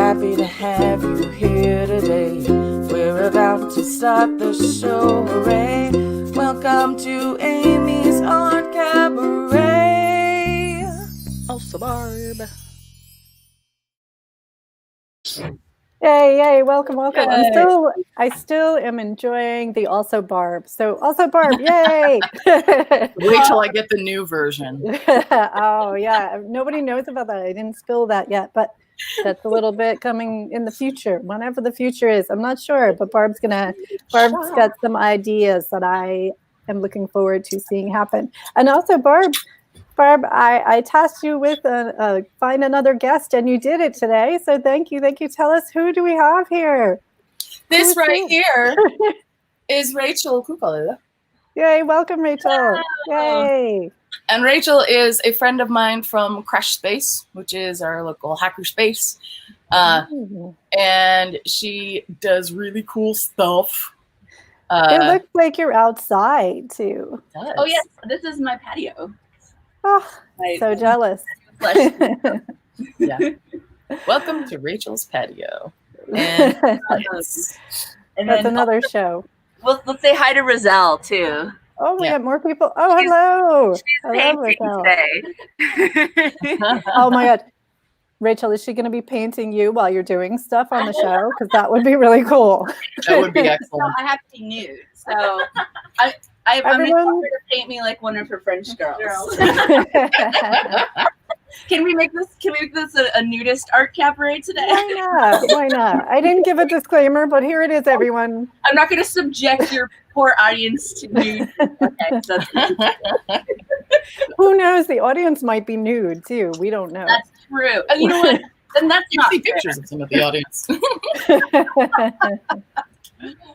happy to have you here today. We're about to start the show, hooray. Welcome to Amy's Art Cabaret. Also Barb. Yay, welcome. Yay. I still am enjoying the Also Barb. So Also Barb, yay. Wait till I get the new version. Oh yeah, nobody knows about that. I didn't spill that yet, but that's a little bit coming in the future, whenever the future is. I'm not sure, but Barb's got some ideas that I am looking forward to seeing happen. And also Barb, I tasked you with find another guest, and you did it today. So thank you. Tell us, who do we have here? This here is Rachel Kukala. Yay, welcome, Rachel. Yay. And Rachel is a friend of mine from Crash Space, which is our local hacker space. And she does really cool stuff. It looks like you're outside, too. Oh, yes. This is my patio. Oh, so jealous. Yeah. Welcome to Rachel's patio. And that's another show. Well, let's say hi to Roselle too. Oh, we have more people. Oh, hello. Hello, Rachel. Oh my God. Rachel, is she going to be painting you while you're doing stuff on the show? Because that would be really cool. That would be excellent. I have to be nude, so I'm going to paint me like one of her French girls. Can we make this a nudist art cabaret today? Why not? I didn't give a disclaimer, but here it is, everyone. I'm not going to subject your poor audience to nude. Okay, who knows? The audience might be nude too. We don't know. That's true. And you know what? And that's you not see pictures of some of the audience.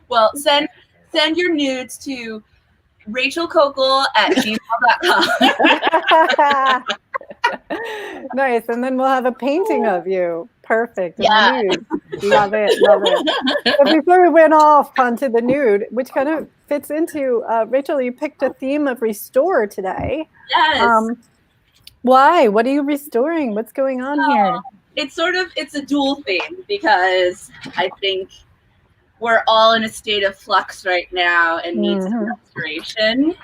Well, send your nudes to rachelkokel@gmail.com. Nice, and then we'll have a painting of you. Perfect. Yeah. Nude. Love it. But before we went off onto the nude, which kind of fits into Rachel, you picked a theme of restore today. Yes. Why? What are you restoring? What's going on here? It's a dual theme because I think we're all in a state of flux right now and need some restoration.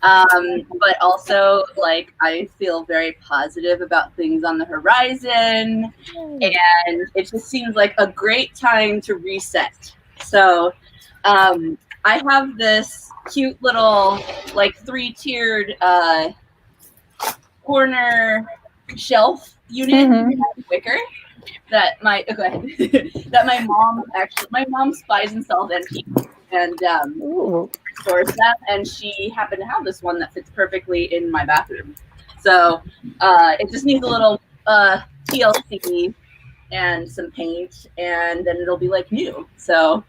But also, like, I feel very positive about things on the horizon, and it just seems like a great time to reset. So I have this cute little, like, 3-tiered corner shelf unit wicker that my mom spies and sells antiques and stores them, and she happened to have this one that fits perfectly in my bathroom. So it just needs a little TLC and some paint, and then it'll be like new. So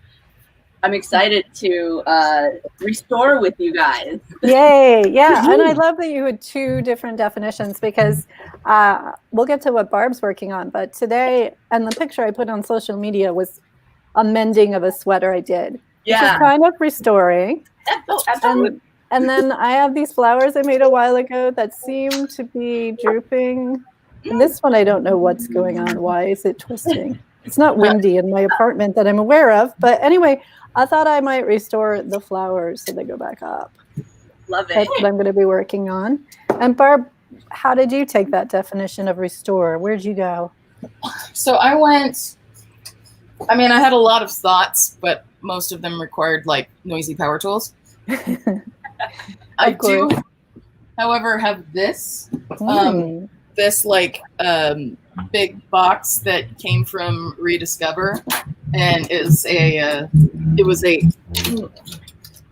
I'm excited to restore with you guys. Yay, yeah. And I love that you had 2 different definitions, because we'll get to what Barb's working on, but today, and the picture I put on social media was a mending of a sweater I did. Yeah. Which is kind of restoring. Oh, absolutely. And then I have these flowers I made a while ago that seem to be drooping. And this one, I don't know what's going on. Why is it twisting? It's not windy in my apartment that I'm aware of. But anyway, I thought I might restore the flowers so they go back up. Love it. That's what I'm going to be working on. And Barb, how did you take that definition of restore? Where'd you go? So I had a lot of thoughts, but most of them required like noisy power tools. I do, however, have this like big box that came from Rediscover, and is it was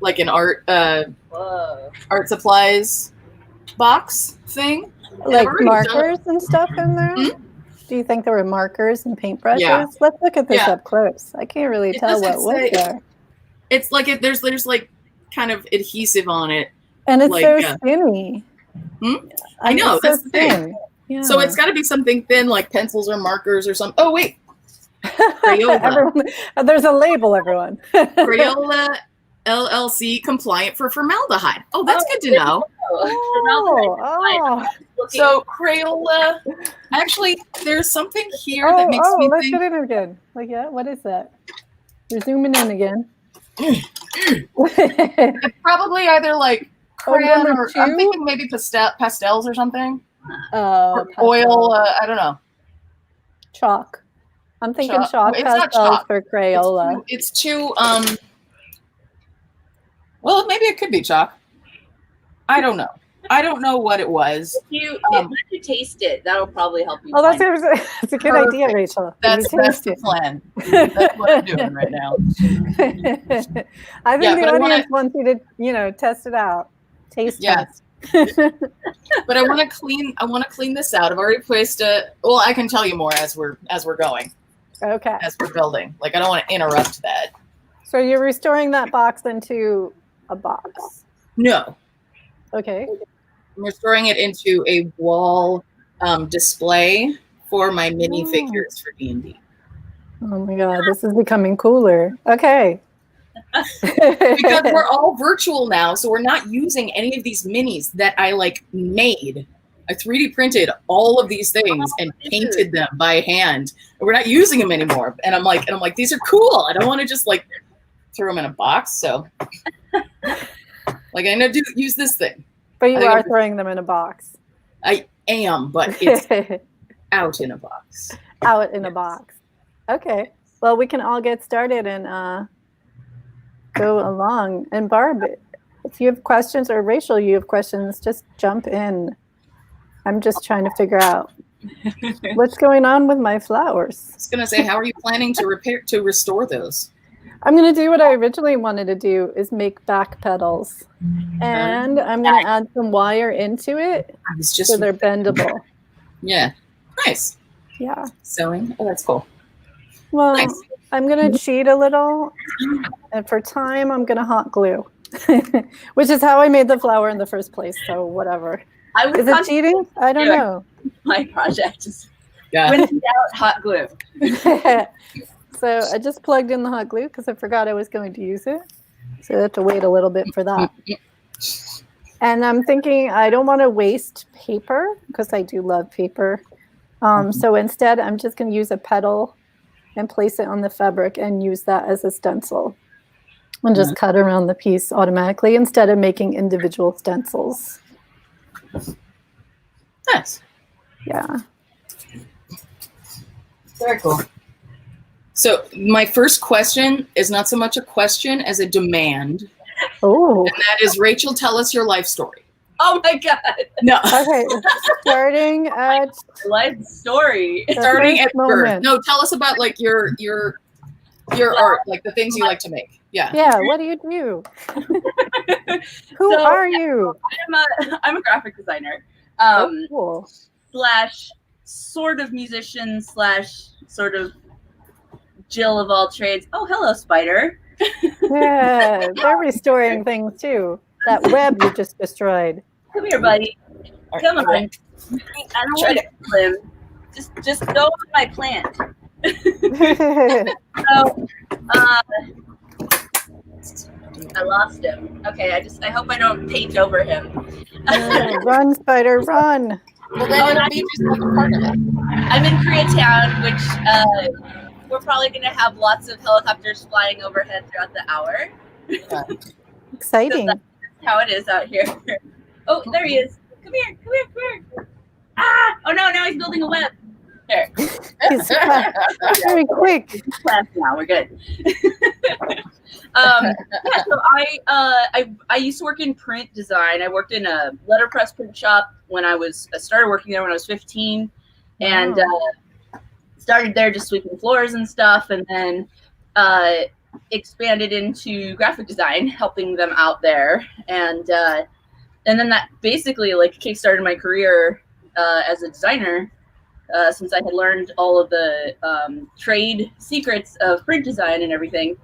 like an art supplies box thing, like markers and stuff in there. Do you think there were markers and paintbrushes? Yeah. Let's look at this up close. I can't really tell what was there. It's like there's like kind of adhesive on it, and it's like, so skinny. I know, that's the thing. Yeah. So it's got to be something thin, like pencils or markers or something. Oh wait, Crayola. There's a label, everyone. Crayola LLC compliant for formaldehyde. Oh, that's good to know. So Crayola, actually, there's something here that makes me let's think. get in again. Like, yeah, what is that? You're zooming in again. It's probably either like crayon or two? I'm thinking maybe pastels or something. Or oil, I don't know. Chalk. I'm thinking chalk It's pastels not chalk. for Crayola. It's too well, maybe it could be chalk. I don't know. I don't know what it was. If you taste it, that'll probably help you. Oh, that's a good idea, Rachel. That's the plan. That's what I'm doing right now. I think the audience wants you to, test it out. Taste test. But I want to clean this out. I've already placed it. Well, I can tell you more as we're going. Okay. As we're building. Like, I don't want to interrupt that. So you're restoring that box into a box? No. Okay. I'm restoring it into a wall display for my mini figures for D&D. Oh my God, this is becoming cooler. Okay. Because we're all virtual now, so we're not using any of these minis that I made. I 3D printed all of these things and painted them by hand. And we're not using them anymore. And I'm like, these are cool. I don't want to just throw them in a box. So I'm gonna use this thing. But you are throwing them in a box. I am, but it's out in a box. Out in a box. Okay. Well, we can all get started and go along. And Barb, if you have questions, or Rachel, you have questions, just jump in. I'm just trying to figure out what's going on with my flowers. I was gonna say, how are you planning to restore those? I'm gonna do what I originally wanted to do, is make back petals. And I'm gonna add some wire into it so they're bendable. Yeah. Nice. Yeah. Sewing. Oh, that's cool. Well, nice. I'm going to cheat a little, and for time, I'm going to hot glue, which is how I made the flower in the first place, so whatever. Is it cheating? I don't know. My project is when in doubt, hot glue. So I just plugged in the hot glue because I forgot I was going to use it, so I have to wait a little bit for that. And I'm thinking I don't want to waste paper because I do love paper. So instead, I'm just going to use a petal and place it on the fabric and use that as a stencil and just cut around the piece automatically instead of making individual stencils. Nice. Yeah. Very cool. So my first question is not so much a question as a demand. Oh. And that is, Rachel, tell us your life story. Oh my God. No. Okay. Starting at life story. Starting at birth. No, tell us about your art, the things you like to make. Yeah. Yeah. What do you do? Who are you? I'm a graphic designer. Cool. / sort of musician / sort of Jill of all trades. Oh, hello, spider. Yeah, they're restoring things too. That web you just destroyed. Come here, buddy. Come on. I don't want to kill him. Just go on my plant. So, I lost him. Okay, I hope I don't paint over him. Run, spider, run. Well, then it'll be just a part of it. I'm in Koreatown, which we're probably going to have lots of helicopters flying overhead throughout the hour. Exciting. So that's how it is out here. Oh, there he is. Come here. Ah! Oh no, now he's building a web. There. He's very quick. Now we're good. Yeah, so I used to work in print design. I worked in a letterpress print shop I started working there when I was 15, and started there just sweeping floors and stuff, and then expanded into graphic design, helping them out there, and then that basically kickstarted my career as a designer. Since I had learned all of the trade secrets of print design and everything.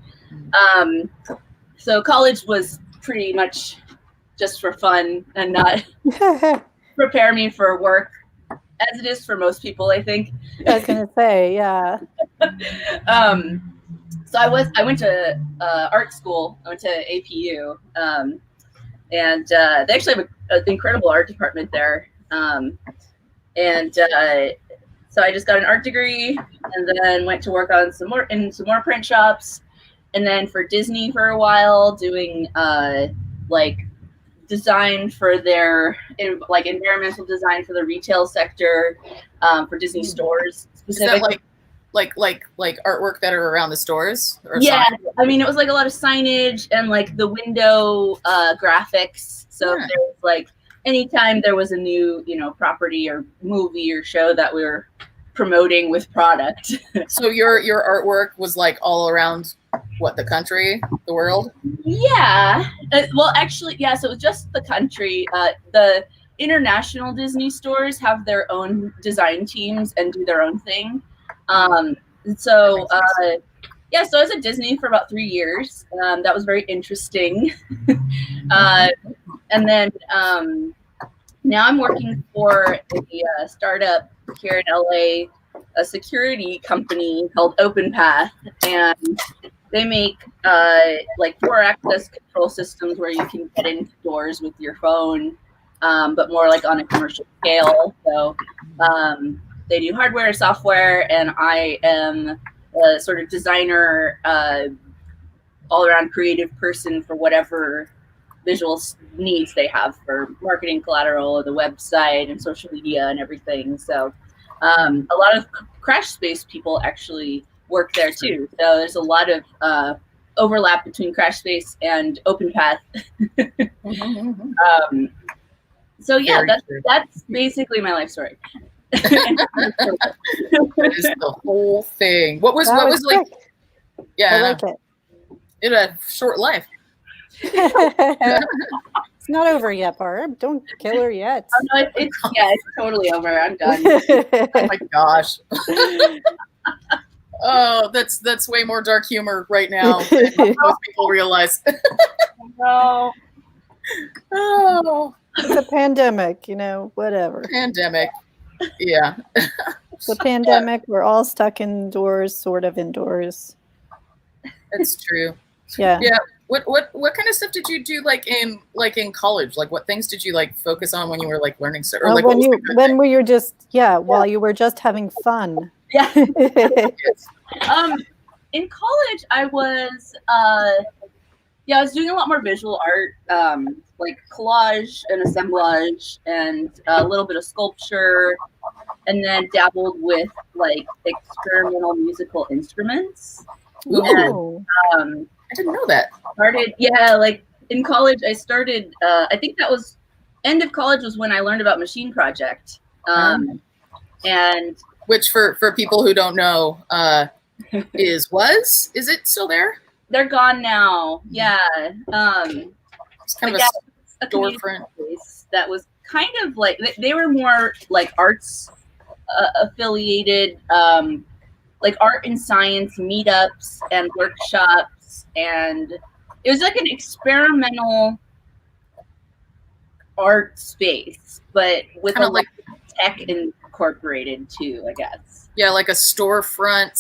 So college was pretty much just for fun and not prepare me for work, as it is for most people, I think. I was going to say, yeah. So I went to art school. I went to APU, and they actually have an incredible art department there. So I just got an art degree, and then went to work on some more print shops, and then for Disney for a while, doing like design for their environmental design for the retail sector, for Disney stores specifically. Is that like artwork that are around the stores? Or yeah, something? I mean, it was like a lot of signage and like the window graphics. So there was like anytime there was a new, property or movie or show that we were promoting with product. So your artwork was like all around the country, the world? Yeah. Well, actually, yeah. So it was just the country. The international Disney stores have their own design teams and do their own thing. So I was at Disney for about 3 years. That was very interesting. And then now I'm working for a startup here in LA, a security company called OpenPath, and they make like 4 access control systems where you can get into doors with your phone, but more like on a commercial scale. So they do hardware, software, and I am a sort of designer, all-around creative person for whatever visual needs they have for marketing collateral, the website, and social media, and everything. So a lot of Crash Space people actually work there too. So there's a lot of overlap between Crash Space and OpenPath. So yeah, that's basically my life story. That is the whole thing. What was like? Yeah, I like it. It had a short life. It's not over yet, Barb. Don't kill her yet. Oh, no, it's totally over. I'm done. Oh my gosh. Oh, that's way more dark humor right now than most people realize. No. Oh, it's a pandemic, whatever. Pandemic. Yeah. It's a pandemic. We're all stuck indoors, sort of indoors. That's true. Yeah. Yeah. What kind of stuff did you do like in college? Like what things did you like focus on when you were like learning stuff? Or like when we were just while you were just having fun. Yeah. In college I was doing a lot more visual art, like collage and assemblage and a little bit of sculpture, and then dabbled with like experimental musical instruments. Ooh. And, I didn't know that. Like in college, I started, I think that was end of college was when I learned about Machine Project. And which for people who don't know, is it still there? They're gone now. Yeah. It's kind of a storefront place that was kind of like, they were more like arts affiliated, like art and science meetups and workshops, and it was like an experimental art space, but with a like tech incorporated too, I guess. Yeah, like a storefront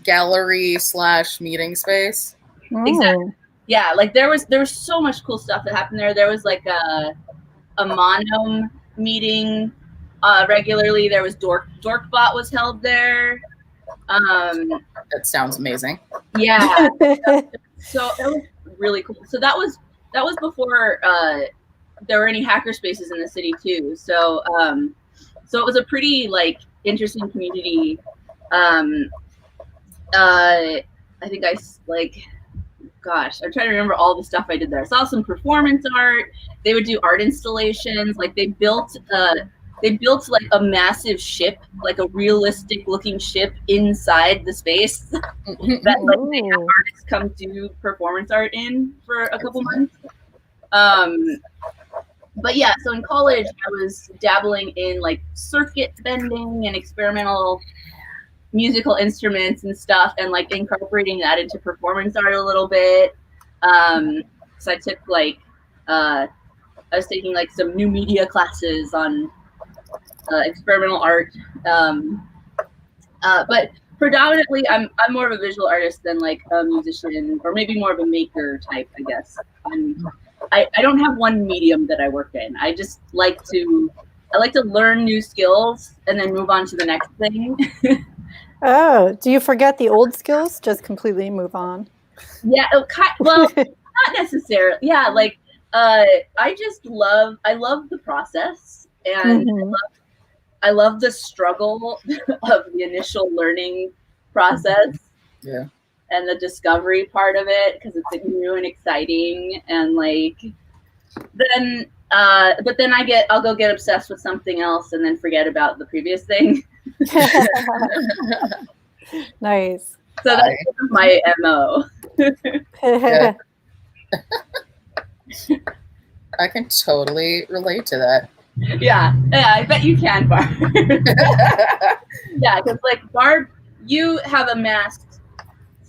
/ gallery / meeting space. Exactly. Yeah, like there was so much cool stuff that happened there. There was like a Monome meeting regularly. There was Dorkbot was held there. That sounds amazing. Yeah. So that was really cool. So that was before there were any hacker spaces in the city too. So so it was a pretty like interesting community. I think I'm trying to remember all the stuff I did there. I saw some performance art. They would do art installations. Like they built like a massive ship, like a realistic looking ship inside the space that like they have artists come do performance art in for a couple months. But yeah, so in college I was dabbling in like circuit bending and experimental musical instruments and stuff, and like incorporating that into performance art a little bit. So I took like I was taking like some new media classes on experimental art, but predominantly, I'm more of a visual artist than like a musician, or maybe more of a maker type, I guess. I don't have one medium that I work in. I just like to learn new skills and then move on to the next thing. Oh, do you forget the old skills? Just completely move on. Yeah, well, not necessarily. Yeah, like I love the process, and I love the struggle of the initial learning process. Yeah. And the discovery part of it, because it's like new and exciting, and like then but then I'll go get obsessed with something else and then forget about the previous thing. Nice. So that's my MO. Yeah. I can totally relate to that. Yeah, I bet you can, Barb. Yeah, because like Barb, you have amassed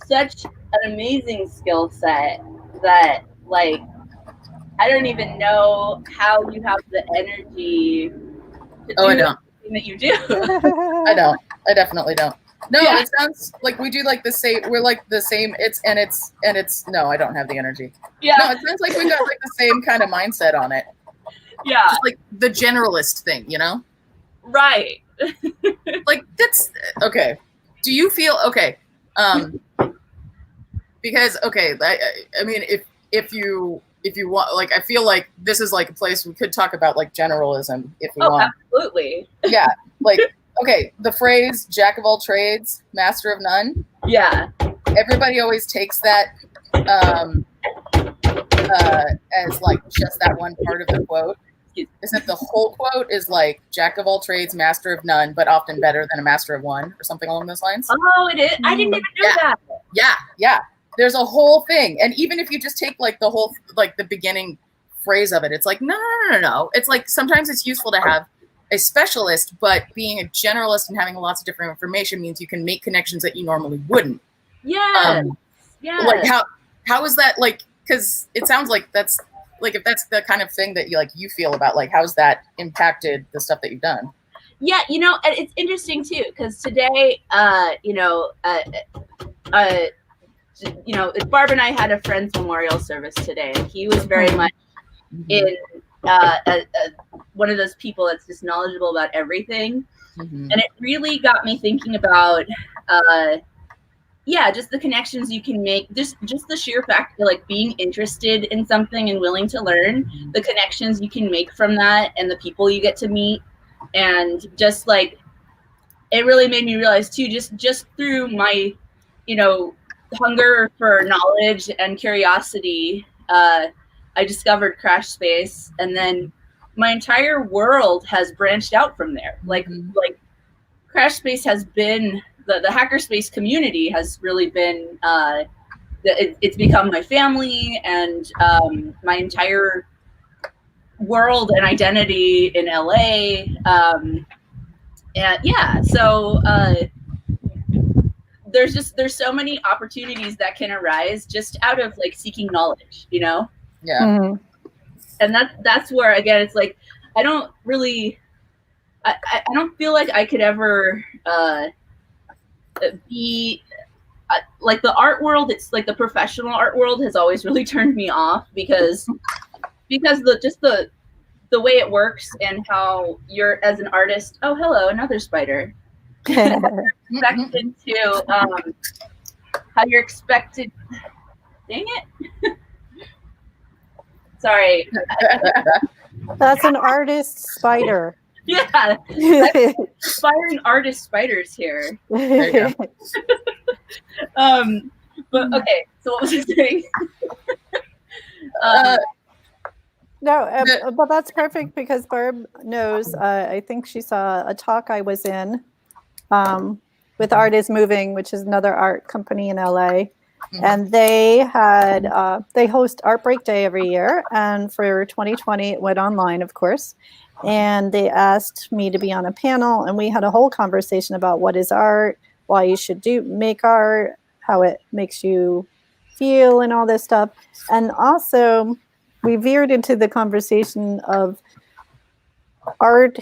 such an amazing skill set that like I don't even know how you have the energy to do I don't. everything that you do. I don't. I definitely don't. No, yeah. It sounds like we do like the same. We're like the same. It's no, I don't have the energy. Yeah. No, it sounds like we got like the same kind of mindset on it. Yeah. Just like the generalist thing, you know? Right. Like that's okay. Do you feel okay? Because okay, I mean, if you want, like, I feel like this is like a place we could talk about like generalism if we want. Absolutely. Yeah, like okay, the phrase "jack of all trades, master of none." Yeah. Everybody always takes that as like just that one part of the quote. Isn't the whole quote is like "jack of all trades, master of none, but often better than a master of one" or something along those lines? Oh, it is. I didn't even know that. Yeah. There's a whole thing, and even if you just take like the whole like the beginning phrase of it, it's like no. It's like sometimes it's useful to have a specialist, but being a generalist and having lots of different information means you can make connections that you normally wouldn't. Yeah. Like how is that like? Because it sounds like that's like if that's the kind of thing that you feel about, like how's that impacted the stuff that you've done? Yeah, it's interesting too, because today, Barb and I had a friend's memorial service today, and he was very much in one of those people that's just knowledgeable about everything, and it really got me thinking about, just the connections you can make, just the sheer fact of like being interested in something and willing to learn, the connections you can make from that, and the people you get to meet, and just like it really made me realize too, just through my, hunger for knowledge and curiosity, I discovered Crash Space, and then my entire world has branched out from there. Like Crash Space has been the hackerspace community has really been it's become my family, and my entire world and identity in LA. So there's so many opportunities that can arise just out of like seeking knowledge, Yeah. And that's where, again, it's like I don't feel like I could ever be like the art world. It's like the professional art world has always really turned me off because the way it works and how you're as an artist. Oh, hello, another spider. Expected to how you're expected. Dang it! Sorry. That's an artist spider. Yeah, inspiring artist spiders here. There you go. But okay. So what was I saying? No, but that's perfect because Barb knows. I think she saw a talk I was in with Art is Moving, which is another art company in LA. And they host Art Break Day every year. And for 2020, it went online, of course. And they asked me to be on a panel, and we had a whole conversation about what is art, why you should make art, how it makes you feel, and all this stuff. And also, we veered into the conversation of art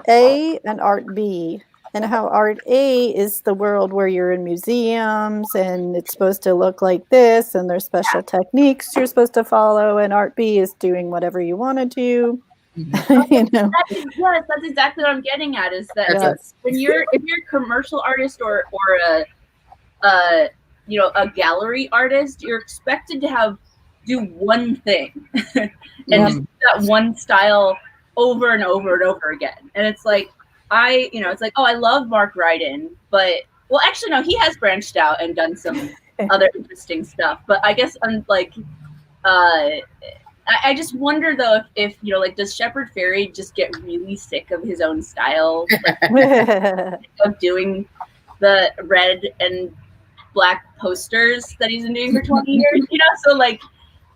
A and art B. and how Art A is the world where you're in museums and it's supposed to look like this and there's special techniques you're supposed to follow, and Art B is doing whatever you want to do. You know? Yes, that's exactly what I'm getting at, is that if you're a commercial artist or a gallery artist, you're expected to do one thing and just do that one style over and over and over again. And it's like, it's like, oh, I love Mark Ryden, but, well, actually, no, he has branched out and done some other interesting stuff. But I guess I'm like, I just wonder though if does Shepard Fairey just get really sick of his own style, of doing the red and black posters that he's been doing for 20 years, So like,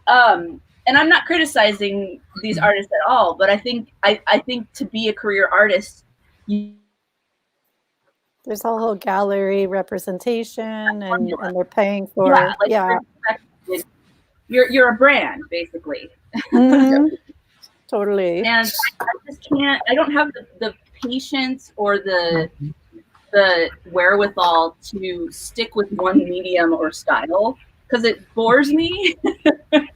and I'm not criticizing these artists at all, but I think to be a career artist, there's a whole gallery representation, and they're paying for You're a brand, basically. Mm-hmm. Totally. And I just can't. I don't have the patience or the wherewithal to stick with one medium or style because it bores me.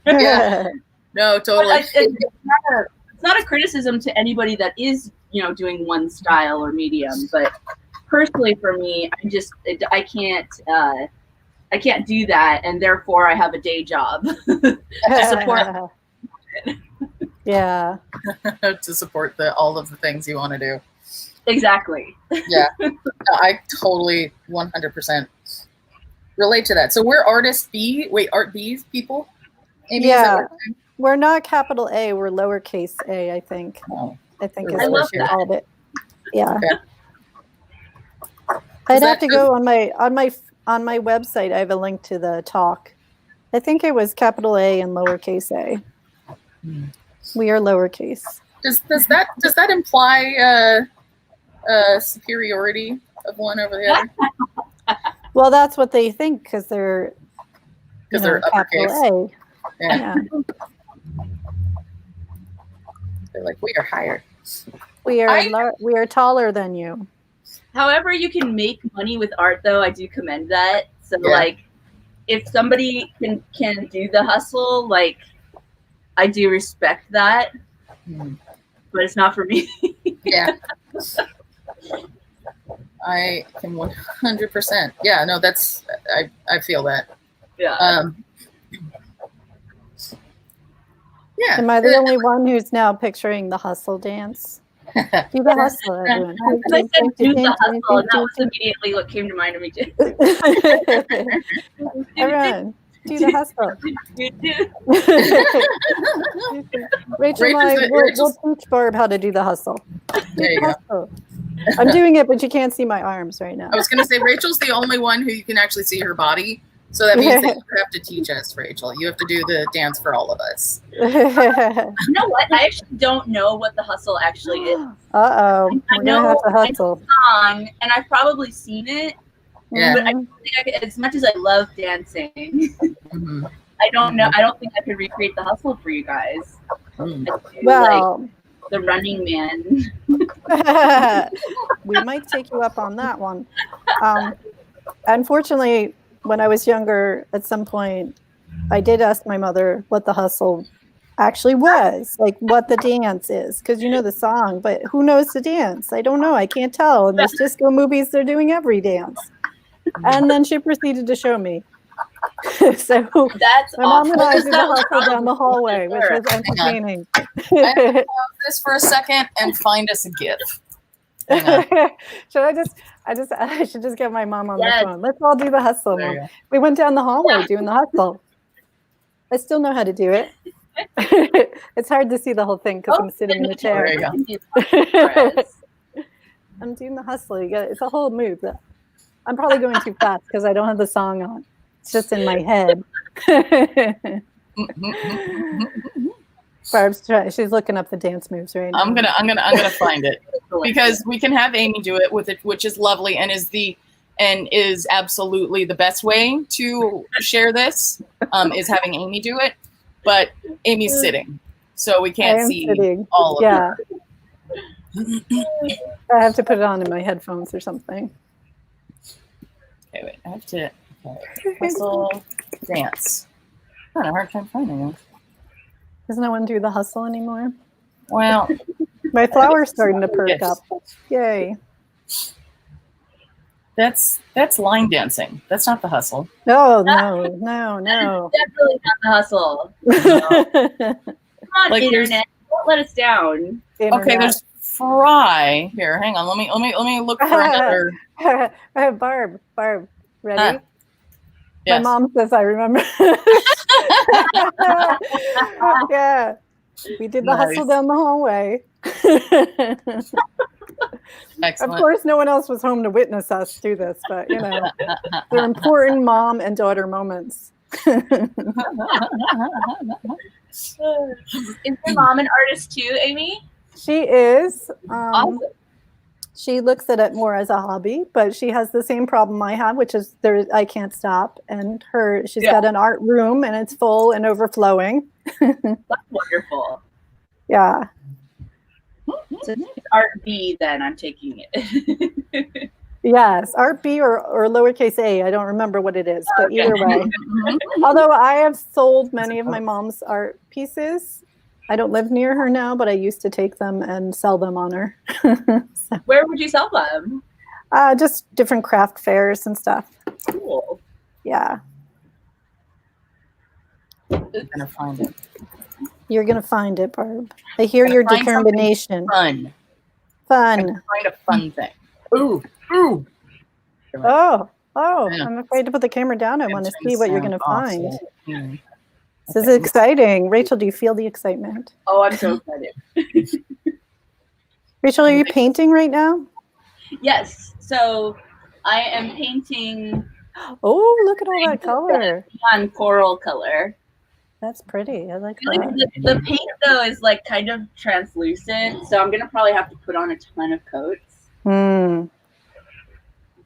Yeah. No, totally. It's not a criticism to anybody that is doing one style or medium, but personally for me, I can't do that, and therefore I have a day job to support. Yeah. To support all of the things you want to do. Exactly. Yeah. No, I totally 100% relate to that. So we're artist B. Wait, Art B's people? Amy, yeah. We're not capital A, we're lowercase a, I think. Oh, I think is what you called it. Yeah. Okay. I'd have to go on my website. I have a link to the talk. I think it was capital A and lowercase a. We are lowercase. Does that imply superiority of one over the other? Well, that's what they think because they're uppercase. capital A. Yeah. They're like, we are higher. We are taller than you. However, you can make money with art, though, I do commend that. So, like, if somebody can do the hustle, like, I do respect that. But it's not for me. Yeah. I can 100%. Yeah, no, that's, I feel that. Yeah. Yeah. Am I the only one who's now picturing the hustle dance? Do the hustle, everyone. I said do the hustle, and that was immediately what came to mind to me too. Everyone, do the hustle. Rachel and I will teach Barb how to do the hustle. There you go. I'm doing it, but you can't see my arms right now. I was going to say, Rachel's the only one who you can actually see her body. So that means that you have to teach us, Rachel. You have to do the dance for all of us. You know what? I actually don't know what the hustle actually is. Uh-oh. I know the hustle. Song, and I've probably seen it. Yeah. But I don't think as much as I love dancing, I don't know. I don't think I could recreate the hustle for you guys. Well, like, the Running Man. We might take you up on that one. Unfortunately, when I was younger, at some point, I did ask my mother what the hustle actually was, like what the dance is, because you know the song, but who knows the dance? I don't know. I can't tell. And there's disco movies, they're doing every dance. And then she proceeded to show me. So that's my mom and I did the hustle down the hallway, which was entertaining. I'm going to pause this for a second and find us a GIF. Should I should just get my mom on the phone. Let's all do the hustle, Mom. We went down the hallway doing the hustle. I still know how to do it. It's hard to see the whole thing because I'm sitting in the chair. I'm doing the hustle. It's a whole move. I'm probably going too fast because I don't have the song on. It's just in my head. Barb's trying. She's looking up the dance moves right now. I'm gonna find it because we can have Amy do it with it, which is lovely and is absolutely the best way to share this. Is having Amy do it, but Amy's sitting, so we can't see all of it. I have to put it on in my headphones or something. Okay, wait. I have to hustle dance. I'm having a hard time finding it. Does no one do the hustle anymore? Well, My flower's starting to perk up. Yay. that's line dancing. That's not the hustle. No. Definitely not the hustle. Come on, Like, internet. Don't let us down. Okay, there's Fry. Here, hang on. Let me look for another. Barb, ready? Yes. My mom says I remember. Yeah. We did the hustle down the hallway. Excellent. Of course, no one else was home to witness us do this, but you know, they're important mom and daughter moments. Is your mom an artist too, Amy? She is. Awesome. She looks at it more as a hobby, but she has the same problem I have, which is I can't stop. And she's got an art room and it's full and overflowing. That's wonderful. Yeah. So it's Art B, then I'm taking it. Yes, Art B or lowercase a. I don't remember what it is, but either way. Although I have sold many of my mom's art pieces. I don't live near her now, but I used to take them and sell them on her. So, Where would you sell them? just different craft fairs and stuff. Cool. Yeah. I'm gonna find it. You're going to find it, Barb. I hear your Find determination. Fun. Fun. Find a fun thing. Ooh. Oh, Yeah. I'm afraid to put the camera down. I want to see what you're going to find. Yeah. This is exciting. Rachel, do you feel the excitement? Oh, I'm so excited. Rachel, are you painting right now? Yes. So I am painting Oh, look at all that color. on coral color. That's pretty. I like I feel like that. the paint though is like kind of translucent, so I'm gonna probably have to put on a ton of coats.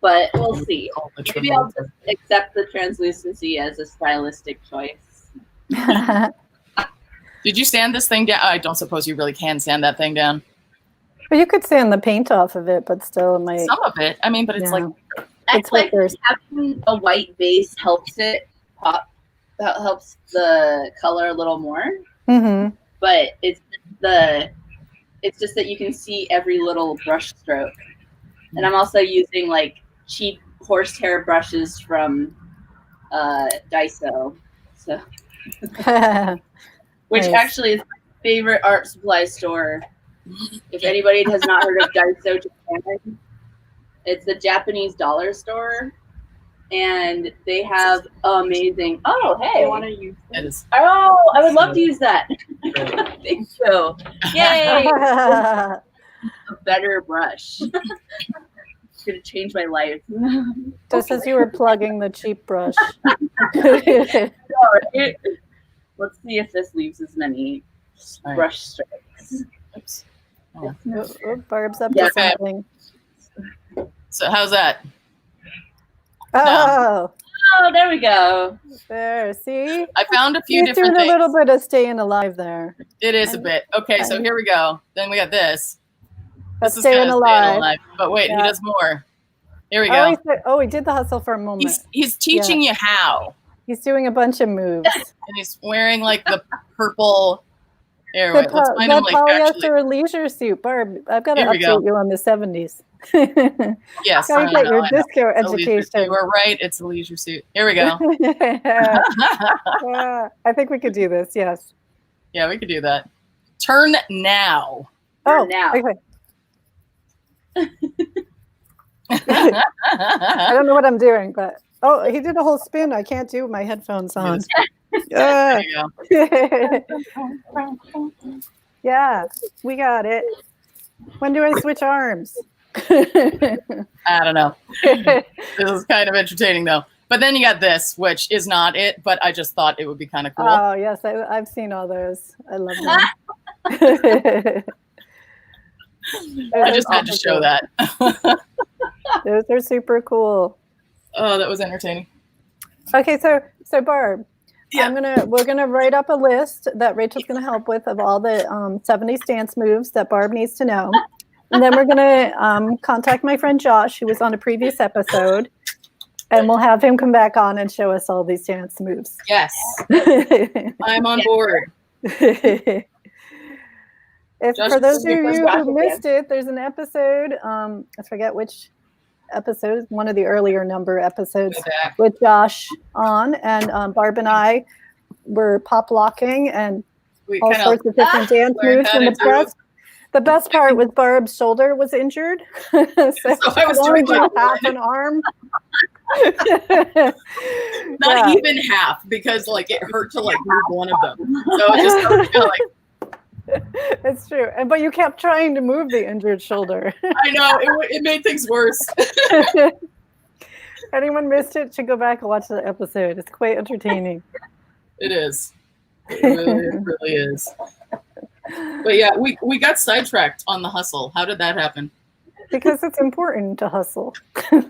But we'll see. Maybe I'll just accept the translucency as a stylistic choice. Did you sand this thing down? I don't suppose you really can sand that thing down. But you could sand the paint off of it, but still it might. Some of it. I mean, but it's like It's like what having a white base helps it pop. That helps the color a little more. Mm-hmm. But it's just that you can see every little brush stroke. And I'm also using like cheap horsehair brushes from Daiso. So which Nice. actually is my favorite art supply store. If anybody has not heard of Daiso Japan, it's the Japanese dollar store. And they have amazing. Oh, hey! I want to use. Oh, I would love to use that. Thank you. Yay! A better brush. It's gonna change my life. Just as you were plugging the cheap brush. Right. Let's see if this leaves as many brush strokes. Oops. Oh, Barb's up Yeah. to something. So how's that? Oh, there we go. there. See? I found a few You're different doing a things. little bit of staying alive there. It is a bit. Okay, so here we go. Then we got this. That's This is staying kinda alive. But wait, he Yeah. does more. Here we Oh, go. he did the hustle for a moment. He's teaching you how. He's doing a bunch of moves. And he's wearing like the purple. Here, The wait, let's find him like actually. polyester leisure suit. Barb, I've got to Here we go. update you on the 70s. Yes, Gotta I get know, your I know. disco It's a leisure suit. education. You were right. It's a leisure suit. Here we go. Yeah, I think we could do this. Yes. Yeah, we could do that. Turn now. Oh, now. okay. I don't know what I'm doing, but he did a whole spin. I can't do my headphones on. There you go. Yeah, we got it. When do I switch arms? I don't know. This is kind of entertaining though. But then you got this, which is not it, but I just thought it would be kind of cool. Oh, yes, I've seen all those. I love them. I just had to show that. Those are super cool. Oh, that was entertaining. Okay, so Barb, Yeah. we're gonna write up a list that Rachel's gonna help with of all the 70s dance moves that Barb needs to know. And then we're going to contact my friend Josh, who was on a previous episode, and we'll have him come back on and show us all these dance moves. Yes. I'm on board. For those of you who missed it, there's an episode, I forget which episode, one of the earlier number episodes with Josh on, and Barb and I were pop locking and all sorts of different dance moves in the press. The best part was Barb's shoulder was injured, so I was only doing half an arm. Not even half, because like it hurt to like move one of them. So it just felt kind of like. It's true, but you kept trying to move the injured shoulder. I know it made things worse. Anyone missed it should go back and watch the episode. It's quite entertaining. It is. It really is. But yeah, we got sidetracked on the hustle. How did that happen? Because it's important to hustle.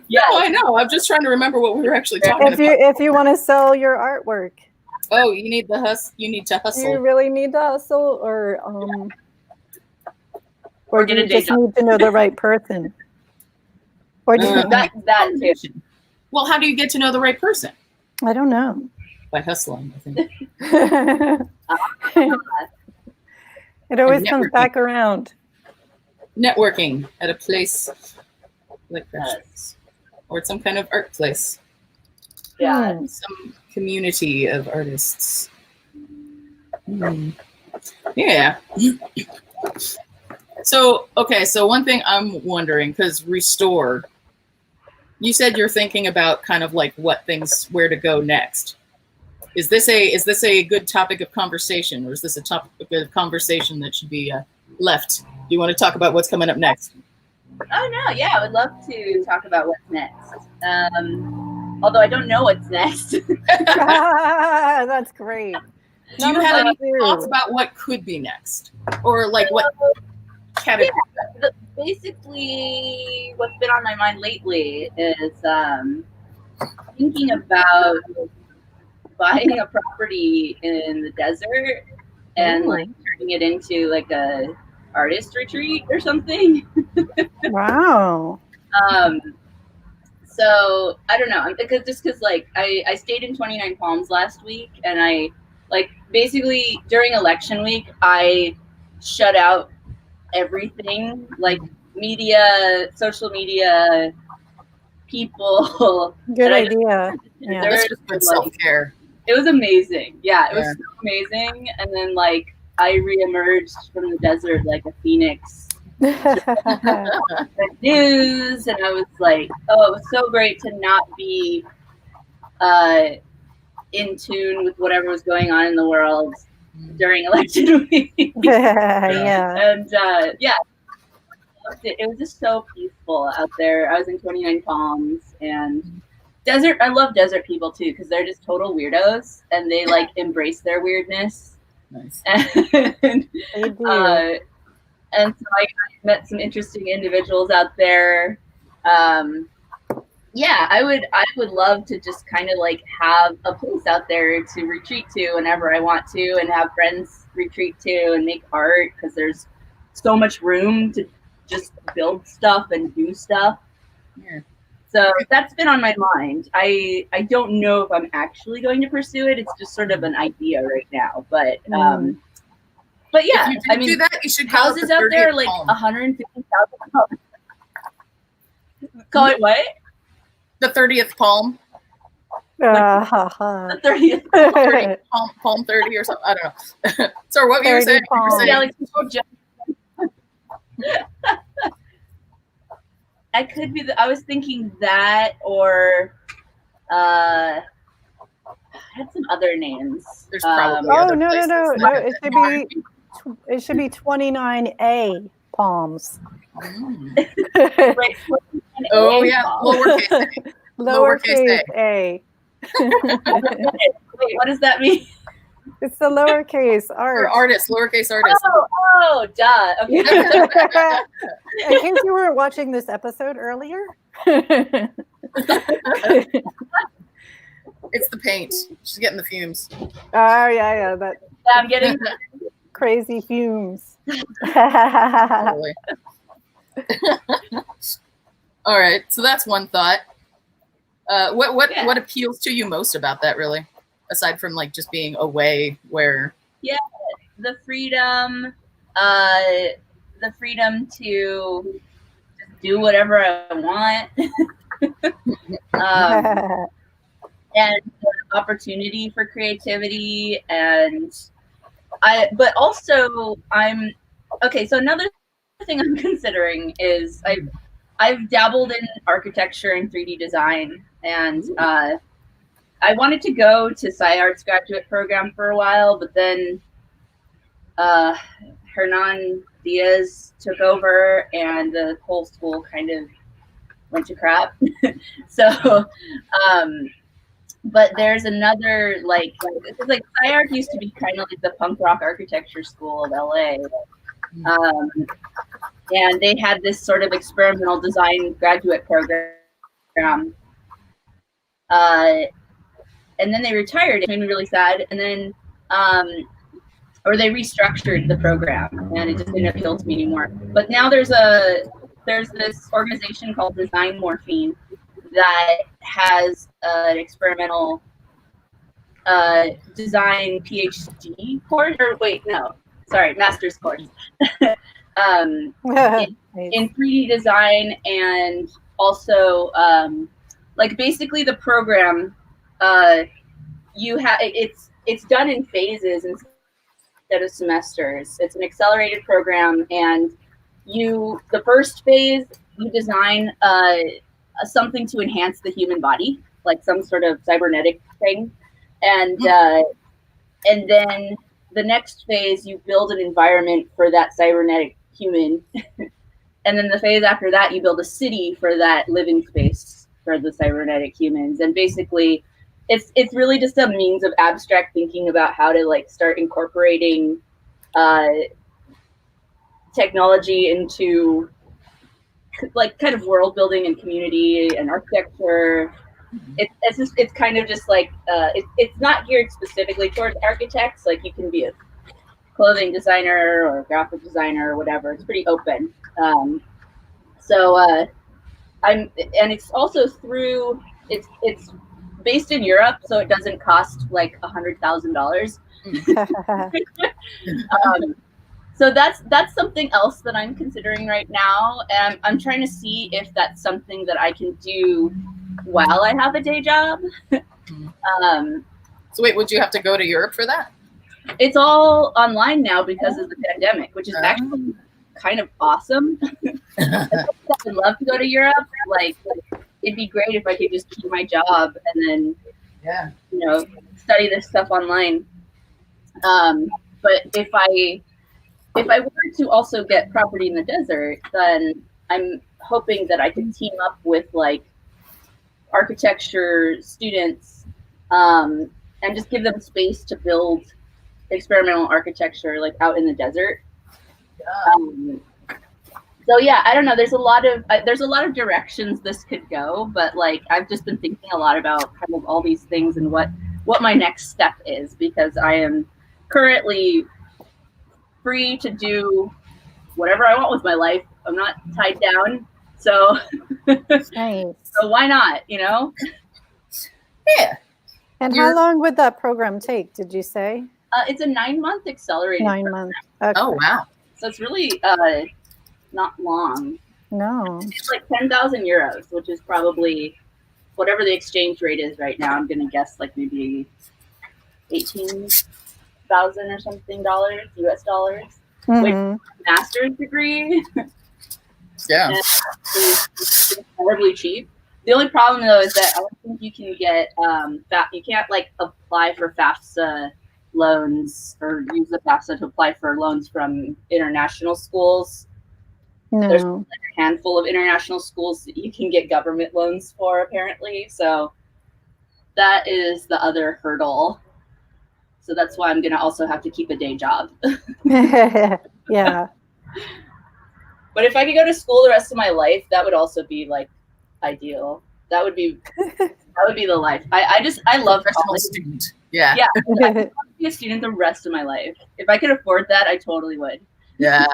Yeah, I know. I'm just trying to remember what we were actually talking about. If you want to sell your artwork. Oh, you need the hustle. You need to hustle. Do you really need to hustle, or do you just need to know the right person? Or do that too. Well, how do you get to know the right person? I don't know. By hustling, I think. It always comes back around. Networking at a place like that, or at some kind of art place. Yeah, some community of artists. Yeah. So one thing I'm wondering, because Restore, you said you're thinking about kind of like where to go next. Is this a good topic of conversation, or is this a topic of conversation that should be left? Do you want to talk about what's coming up next? Oh no, yeah, I would love to talk about what's next. Although I don't know what's next. That's great. Do you have any thoughts about what could be next, or like what category? Yeah, basically, what's been on my mind lately is thinking about buying a property in the desert and like turning it into like a artist retreat or something. Wow. So I don't know, because like I stayed in 29 Palms last week, and I like basically during election week I shut out everything, like media, social media, people. Good idea. Yeah, that's just good self-care. It was amazing. Yeah, it was so amazing. And then like I reemerged from the desert like a phoenix. News, and I was like, oh, it was so great to not be in tune with whatever was going on in the world during election week. Yeah. And it was just so peaceful out there. I was in 29 Palms, and desert. I love desert people too, because they're just total weirdos, and they like embrace their weirdness. Nice. And so I met some interesting individuals out there. Yeah, I would love to just kind of like have a place out there to retreat to whenever I want to, and have friends retreat to and make art, because there's so much room to just build stuff and do stuff. Yeah. So that's been on my mind. I don't know if I'm actually going to pursue it. It's just sort of an idea right now, but yeah, if you do that, you should houses out there like 150,000. Call it what? The 30th palm. The 30th palm 30 or something. I don't know. Sorry, what were you saying? Yeah, like I could be. I was thinking that, or I had some other names. There's probably no. It should be 29A palms. Wait, oh yeah, lowercase A. Wait, what does that mean? It's the lowercase art. Or artist, lowercase artist. Oh, duh. Okay. In case you weren't watching this episode earlier. It's the paint. She's getting the fumes. Oh yeah. I'm getting crazy fumes. Totally. All right, so that's one thought. What appeals to you most about that, really, aside from like just being away? Where the freedom to just do whatever I want, and the opportunity for creativity, but also okay. So another thing I'm considering is I've dabbled in architecture and 3D design, and I wanted to go to SciArts graduate program for a while, but then Hernan Diaz took over, and the whole school kind of went to crap. So, but there's another it's like SciArts used to be kind of like the punk rock architecture school of LA. And they had this sort of experimental design graduate program. And then they retired. It made me really sad. And then, or they restructured the program, and it just didn't appeal to me anymore. But now there's this organization called Design Morphine that has an experimental design PhD course, master's course. In 3D design, and also basically the program it's done in phases instead of semesters. It's an accelerated program, and the first phase you design something to enhance the human body, like some sort of cybernetic thing, and then the next phase you build an environment for that cybernetic human. And then the phase after that, you build a city for that living space for the cybernetic humans. And basically, it's really just a means of abstract thinking about how to start incorporating technology into kind of world building and community and architecture. It's kind of just it's not geared specifically towards architects. Like, you can be a clothing designer or a graphic designer or whatever. It's pretty open. And it's also it's based in Europe, so it doesn't cost $100,000. So that's something else that I'm considering right now, and I'm trying to see if that's something that I can do while I have a day job. So wait, would you have to go to Europe for that? It's all online now because of the pandemic, which is actually kind of awesome. I would love to go to Europe. It'd be great if I could just keep my job and then, study this stuff online. But if I were to also get property in the desert, then I'm hoping that I can team up with architecture students and just give them space to build experimental architecture out in the desert. So yeah, I don't know. There's a lot of directions this could go, but I've just been thinking a lot about kind of all these things and what my next step is, because I am currently free to do whatever I want with my life. I'm not tied down, so Nice. So why not? Yeah. And how long would that program take? Did you say? It's a 9-month accelerated. 9 months. Okay. Oh wow! So it's really not long. No. It's 10,000 euros, which is probably whatever the exchange rate is right now. I'm gonna guess maybe 18,000 or something US dollars. Mm-hmm. With master's degree. Yeah. It's incredibly cheap. The only problem though is that I don't think you can get you can't apply for FAFSA loans or use the FAFSA to apply for loans from international schools. No. There's a handful of international schools that you can get government loans for, apparently. So that is the other hurdle. So that's why I'm going to also have to keep a day job. Yeah. But if I could go to school the rest of my life, that would also be ideal. That would be the life. I love college. Student. Yeah. Yeah. I would be a student the rest of my life. If I could afford that, I totally would. Yeah.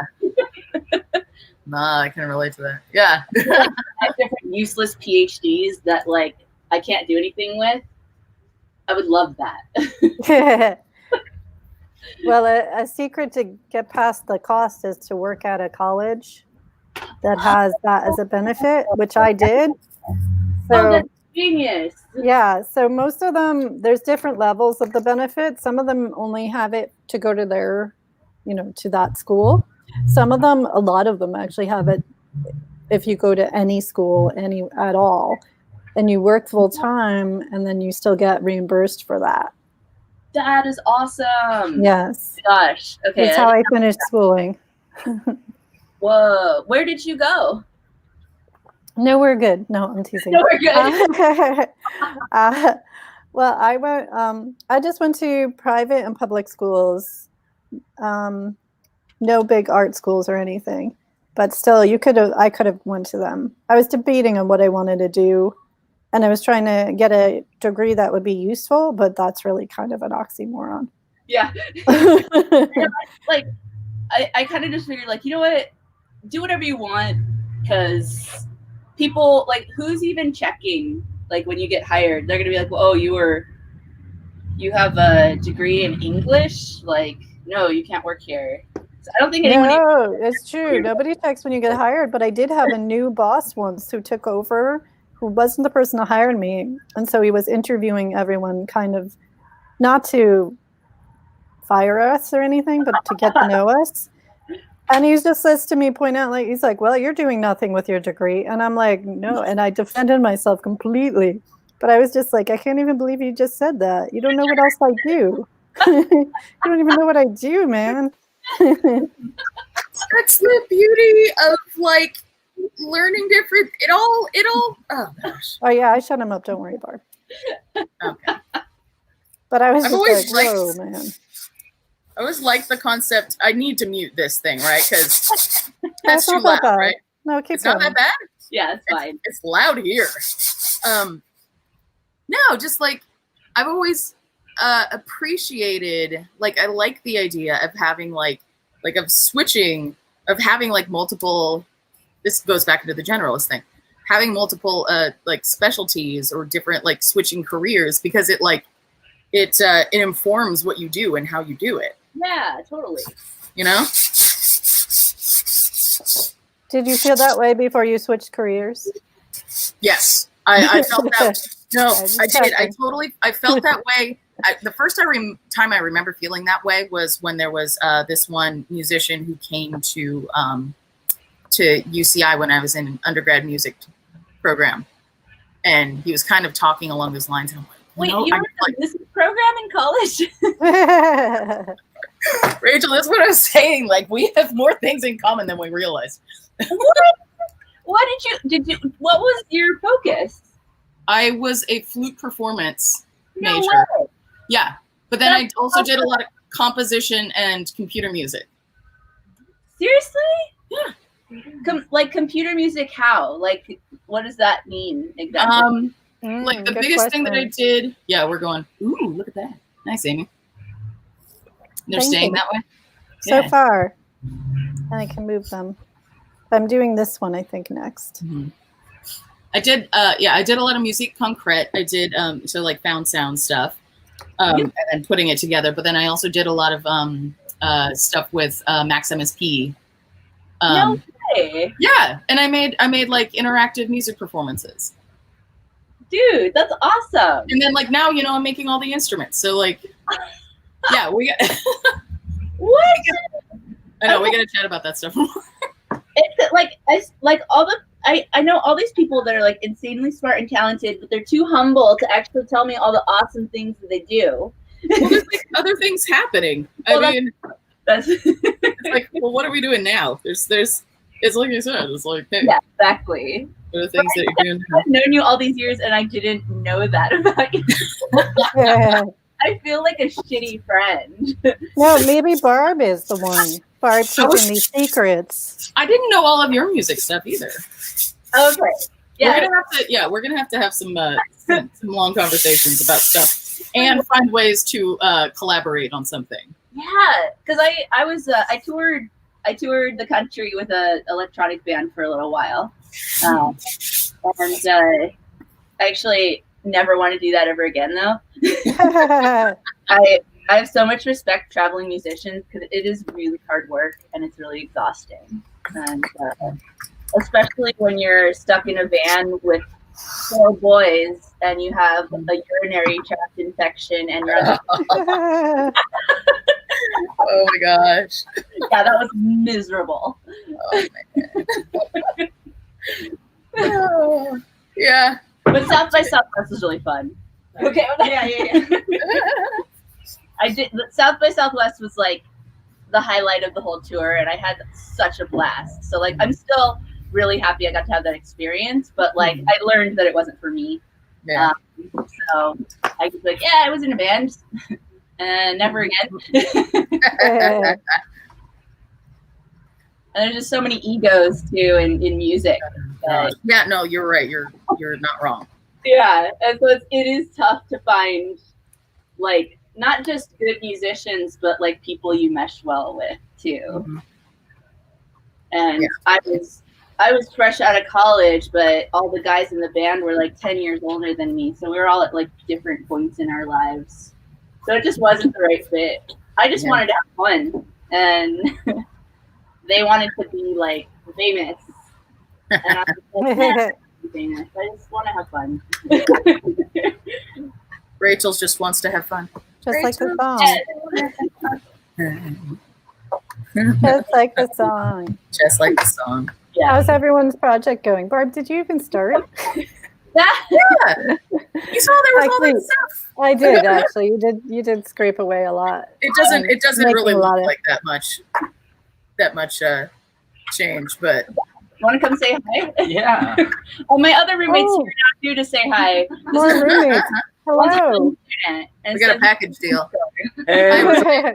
Nah, I can relate to that. Yeah. I have different useless PhDs that like I can't do anything with. I would love that. Well, a secret to get past the cost is to work at a college that has that as a benefit, which I did. So, that's genius. Yeah, so most of them, there's different levels of the benefit. Some of them only have it to go to their, to that school. Some of them, a lot of them actually have it if you go to any school, any at all, and you work full time, and then you still get reimbursed for that. That is awesome. Yes. Gosh. Okay. That's how I finished schooling. Whoa. Where did you go? No, we're good. No, I'm teasing. No, we're good. Well, I went. I just went to private and public schools. No big art schools or anything, but still, I could have went to them. I was debating on what I wanted to do, and I was trying to get a degree that would be useful, but that's really kind of an oxymoron. Yeah. Like, I kind of just figured, like, you know what? Do whatever you want, because people, like, who's even checking? Like, when you get hired, they're gonna be like, well, "Oh, you have a degree in English? Like, no, you can't work here." So I don't think anyone. No, it's true. Nobody checks when you get hired, but I did have a new boss once who took over, who wasn't the person who hired me, and so he was interviewing everyone, kind of not to fire us or anything, but to get to know us. And he just says to me, he's like, "Well, you're doing nothing with your degree." And I'm like, "No." And I defended myself completely. But I was just like, I can't even believe you just said that. You don't know what else I do. You don't even know what I do, man. That's the beauty of like learning different. It all. Oh gosh. Oh yeah, I shut him up. Don't worry, Barb. Okay. But I was I've just always like, whoa, man. I always like the concept. I need to mute this thing, right? Because No, that's it's too not that loud, bad. right? No, keep It's not going. that bad. Yeah, it's fine. It's loud here. No, just like I've always appreciated. Like I like the idea of having of switching, of having like multiple. This goes back into the generalist thing. Having multiple like specialties or different like switching careers, because it informs what you do and how you do it. Yeah, totally. You know? Did you feel that way before you switched careers? Yes. I felt that. No, I did. I felt that way. The first time I remember feeling that way was when there was this one musician who came to UCI when I was in an undergrad music program. And he was kind of talking along those lines. And I'm like, wait, you were in a music program in college? Rachel, that's what I was saying. Like, we have more things in common than we realize. What what was your focus? I was a flute performance No major. way. Yeah. But then That's I also did a awesome. lot of composition and computer music. Seriously? Yeah. Like computer music, how? Like, what does that mean exactly? Like the biggest thing that I did, yeah, we're going, ooh, look at that. Nice, Amy. They're Thank staying you. that way? So Yeah. far. And I can move them. I'm doing this one, I think, next. Mm-hmm. I did a lot of musique concrète. I did so like found sound stuff. And then putting it together. But then I also did a lot of stuff with Max MSP. No way. Yeah, and I made like interactive music performances. Dude, that's awesome. And then like now, I'm making all the instruments. So like, yeah, we got. What? I know we gotta chat about that stuff more. It's I know all these people that are like insanely smart and talented, but they're too humble to actually tell me all the awesome things that they do. Well, there's like other things happening. Well, I mean, that's it's like, well, what are we doing now? There's, it's like you said, it's like, hey, yeah, exactly. what are the things that you're doing now? I've known you all these years, and I didn't know that about you. I feel like a shitty friend. No, maybe Barb is the one. Barb keeping these secrets. I didn't know all of your music stuff either. Okay. Yeah. We're gonna have to have some long conversations about stuff and find ways to collaborate on something. Yeah, because I toured I toured the country with an electronic band for a little while, and I actually never want to do that ever again. Though I have so much respect for traveling musicians because it is really hard work and it's really exhausting, and especially when you're stuck in a van with 4 boys and you have a urinary tract infection and you're on the Oh my gosh. yeah, that was miserable. Oh man. Oh, yeah. But South by Southwest was really fun. Okay. Yeah. I did. South by Southwest was like the highlight of the whole tour, and I had such a blast. So like, I'm still really happy I got to have that experience, but like, I learned that it wasn't for me. Yeah. So I was like, yeah, I was in a band, and never again. And there's just so many egos too in music. Yeah, no, you're right. You're not wrong. Yeah, and so it is tough to find like not just good musicians, but like people you mesh well with too. Mm-hmm. And yeah. I was fresh out of college, but all the guys in the band were like 10 years older than me, so we were all at like different points in our lives. So it just wasn't the right fit. I just wanted to have fun, and they wanted to be like famous, and I was like, famous. I just want to have fun. Rachel's just wants to have fun. Just like the song. Just like the song. Just like the song. Yeah. How's everyone's project going? Barb, did you even start? Yeah. You saw there was all that stuff. I did actually. You did scrape away a lot. It doesn't really look like that much change, but want to come say hi? Yeah. Oh, my other roommates here now too to say hi. More roommates. Hello. We got a package deal. Hey,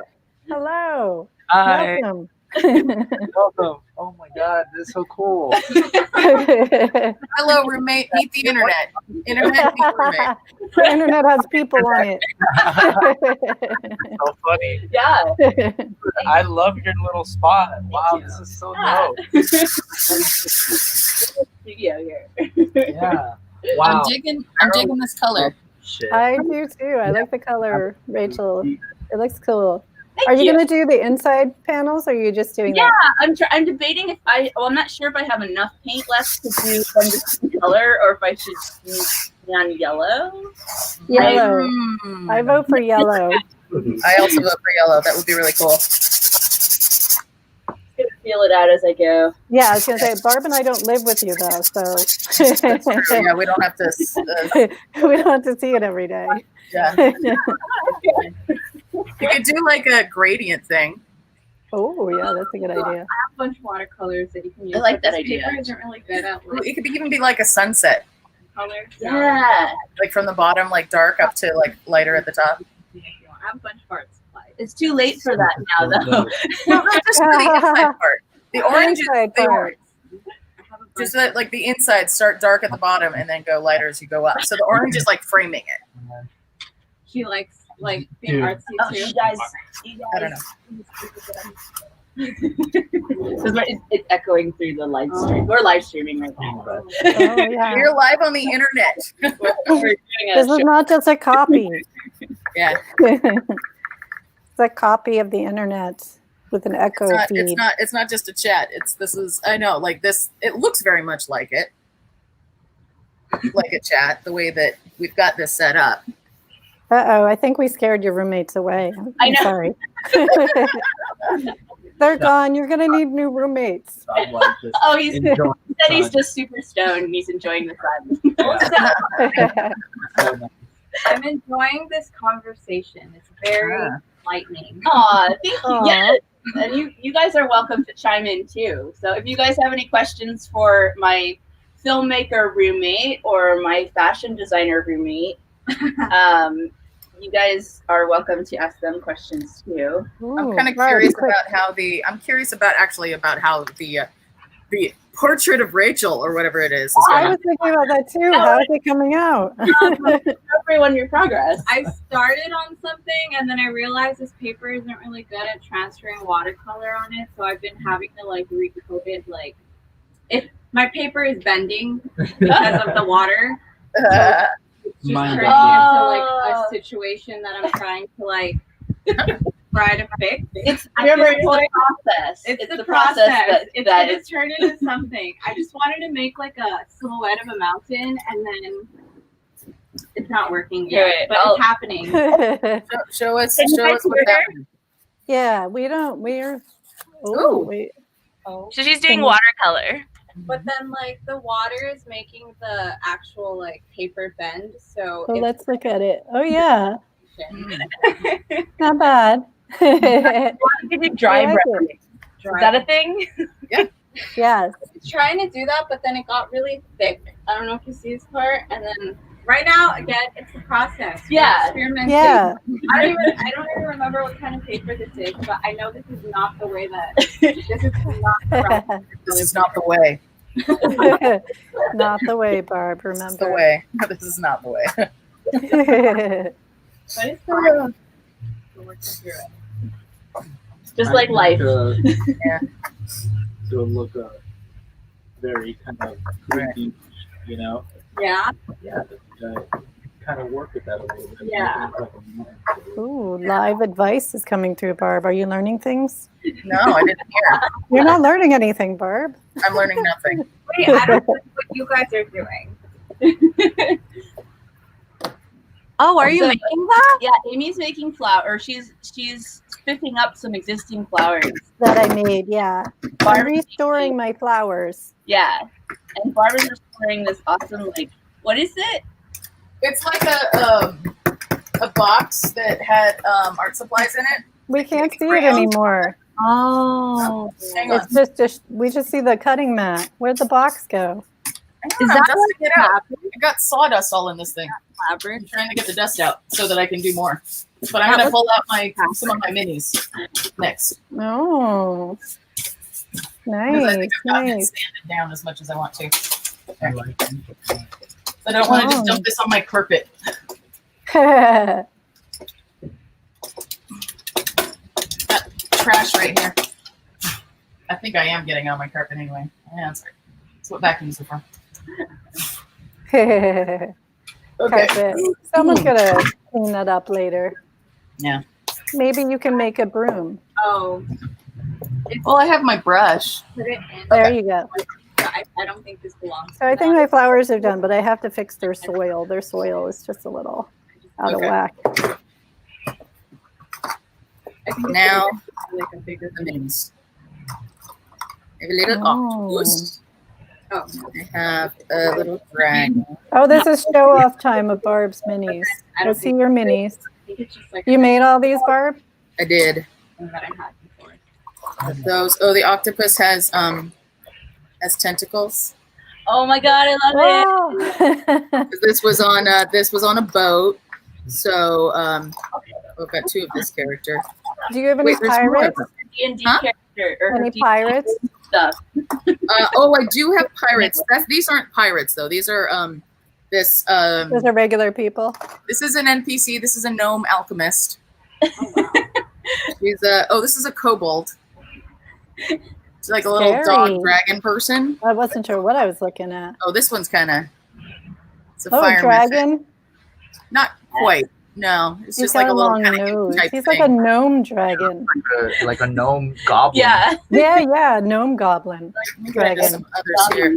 Hello. hi. Welcome. Welcome. Oh my God, this is so cool. Hello, roommate. Meet the internet. Internet, meet roommate. The internet has people on it. So funny. Yeah. I love your little spot. Wow, this is so dope. Studio here. Yeah. Wow. I'm digging this color. Shit. I do too. I like the color, Rachel. It looks cool. Thank Are you you. going to do the inside panels, or are you just doing Yeah, that? I'm debating if I'm not sure if I have enough paint left to do from the same color or if I should use neon yellow. Yellow. I vote for yellow. I also vote for yellow. That would be really cool. Gonna feel it out as I go. Yeah, I was going to say, Barb and I don't live with you, though, so That's true. Yeah, we don't have to. we don't have to see it every day. Yeah. You could do like a gradient thing. Oh, yeah, that's a good idea. I have a bunch of watercolors that you can use. I like that this idea. paper isn't really good at like It could even be like a sunset, colors. Yeah. like from the bottom, like dark, up to like lighter at the top. I have a bunch of art supplies. It's too late for that now, though. No, just for the inside part. The orange is Inside the part. orange. Just that, like the inside start dark at the bottom and then go lighter as you go up. So the orange is like framing it. She likes like being artsy too. You guys, I don't know. It's echoing through the live stream. We're live streaming right now. Oh, yeah. We're live on the internet. We're doing a This is show. not just a copy. Yeah, It's a copy of the internet with an echo feed. it's not just a chat. I know, like this. It looks very much like it, like a chat. The way that we've got this set up. Uh-oh, I think we scared your roommates away. I I'm know. sorry. They're gone. You're going to need new roommates. Oh, he said he's just super stoned and he's enjoying the sun. I'm enjoying this conversation. It's very enlightening. Aw, thank you. Aw. Yes. And you guys are welcome to chime in too. So if you guys have any questions for my filmmaker roommate or my fashion designer roommate, you guys are welcome to ask them questions too. I'm kind of curious about how the Portrait of Rachel or whatever it is. I was thinking about that too. How is it coming out? Everyone, your progress. I started on something and then I realized this paper isn't really good at transferring watercolor on it, so I've been having to like recoat it. Like, if my paper is bending because of the water, so it's just turning into like a situation that I'm trying to like try to fix. It's the process. It's the process process. It's that gonna is. turn into something. I just wanted to make like a silhouette of a mountain, and then it's not working yet, Right, but it's happening. Show us Can you guys what's hear her? happening. Yeah, we're. Ooh. Wait. Oh. So she's doing watercolor. But then, like, the water is making the actual like paper bend. So Oh, it's let's look at it. Oh yeah, Mm. not bad. Give you dry I like brush. it. Is that a thing? Yes. It's trying to do that, but then it got really thick. I don't know if you see this part. And then right now, again, it's the process. We're Yeah. experimenting. Yeah. I don't even remember what kind of paper this is, but I know this is not the way that this is not the right. This is not the way. Not the way, Barb. This is Remember. the way. This is not the way. But it's fine. We're working through it. Just like life. Yeah. To look very kind of creepy, you know. Yeah. Yeah, kind of work with that a little bit. Yeah. Ooh, live advice is coming through, Barb. Are you learning things? No, I didn't hear. You're not learning anything, Barb. I'm learning nothing. Wait, I don't know what you guys are doing. Oh, are you So- making that? Yeah, Amy's making flour. She's spiffing up some existing flowers. That I made, yeah. I'm Barb, restoring my flowers. yeah, and Barbara's restoring this awesome like what is it? It's like a box that had art supplies in it. We can't see it Crayons. anymore. Oh. Hang on. It's just we just see the cutting mat. Where'd the box go? Is that dusting it out? I got sawdust all in this thing. I'm Elaborate. trying to get the dust out so that I can do more. But I'm gonna pull out some of my minis next. Oh, Because I think nice, I've gotten it nice. sanded down as much as I want to. I like it. I don't want to just Oh. dump this on my carpet. Trash right here. I think I am getting on my carpet anyway. Yeah, that's right. That's what vacuums are for. Okay. Carpet. Someone's gonna clean that up later. Yeah. Maybe you can make a broom. Oh, Well, I have my brush. put it in. There you go. I don't think this belongs. So I think my flowers are done, but I have to fix their soil. Their soil is just a little out Okay. of whack. I think Now, like a bigger the minis. I have a little Oh. octopus. Oh, I have a little dragon. Oh, this is show off time of Barb's minis. I don't Let's see think your minis. I think it's just like You made all these, Barb? I did. something that I had before. Those. Oh, the octopus has tentacles. Oh my god, I love Oh. This was on a boat. So I've got two of this character. Do you have any Wait, there's more. pirates? it. D&D Huh? character or Any D&D pirates? stuff. Oh, I do have pirates. These aren't pirates though. These are this Those are regular people. this is an NPC. This is a gnome alchemist. Oh, wow. This is a kobold. It's like a little Scary. dog dragon person. I wasn't sure what I was looking at. Oh, this one's kind of. It's a Oh, a fire dragon. Not quite. No, it's He's just like got a a little long kind nose. type He's thing. like a gnome dragon. Like a gnome goblin. Yeah. Yeah, gnome goblin. Maybe I have dragon. some others here.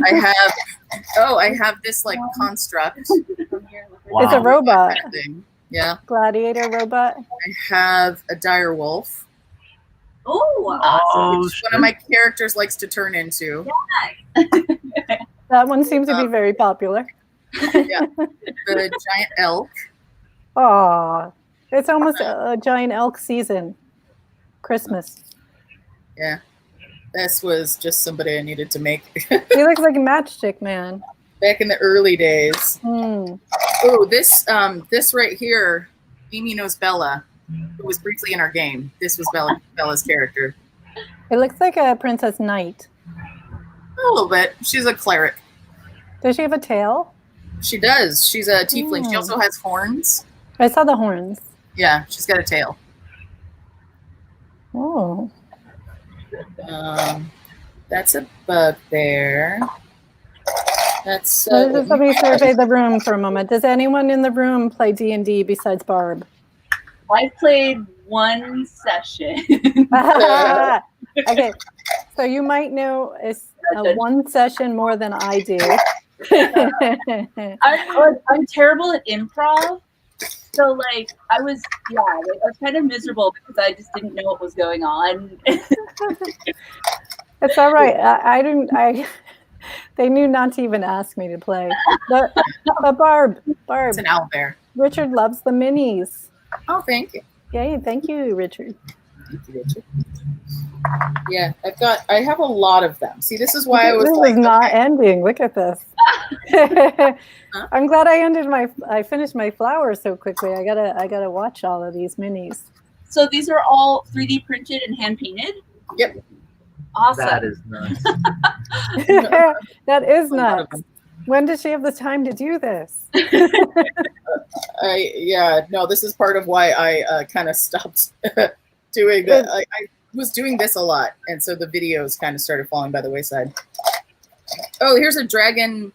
I have this like construct From here, look Wow. It's a robot. thing. Yeah, Gladiator robot. I have a dire wolf, Oh, Oh, which one of my characters likes to turn into. That one seems to be very popular. The giant elk. Oh, it's almost a giant elk season. Christmas. Yeah, this was just somebody I needed to make He looks like a matchstick man. back in the early days. Hmm. Oh, this right here, Amy knows Bella, who was briefly in our game. This was Bella's character. It looks like a Princess Knight. A little bit. She's a cleric. Does she have a tail? She does. She's a tiefling. She Oh. also has horns. I saw the horns. Yeah, she's got a tail. Oh. That's a bugbear. That's Let's just let me survey the room for a moment. Does anyone in the room play D&D besides Barb? I played one session. Okay, so you might know it's one session more than I do. I'm terrible at improv. So like I was kind of miserable because I just didn't know what was going on. It's all right. I didn't. They knew not to even ask me to play. But Barb, it's an owlbear. Richard loves the minis. Oh, thank you. Yay! Thank you, Richard. Thank you, Richard. Yeah, I have a lot of them. See, this is why I was this like, is not ending. Look at this. I'm glad I finished my flowers so quickly. I gotta watch all of these minis. So these are all 3D printed and hand painted? Yep. Awesome. That is nuts. That is nuts. When does she have the time to do this? No, this is part of why I kind of stopped doing that. I was doing this a lot, and so the videos kind of started falling by the wayside. Oh, here's a dragonborn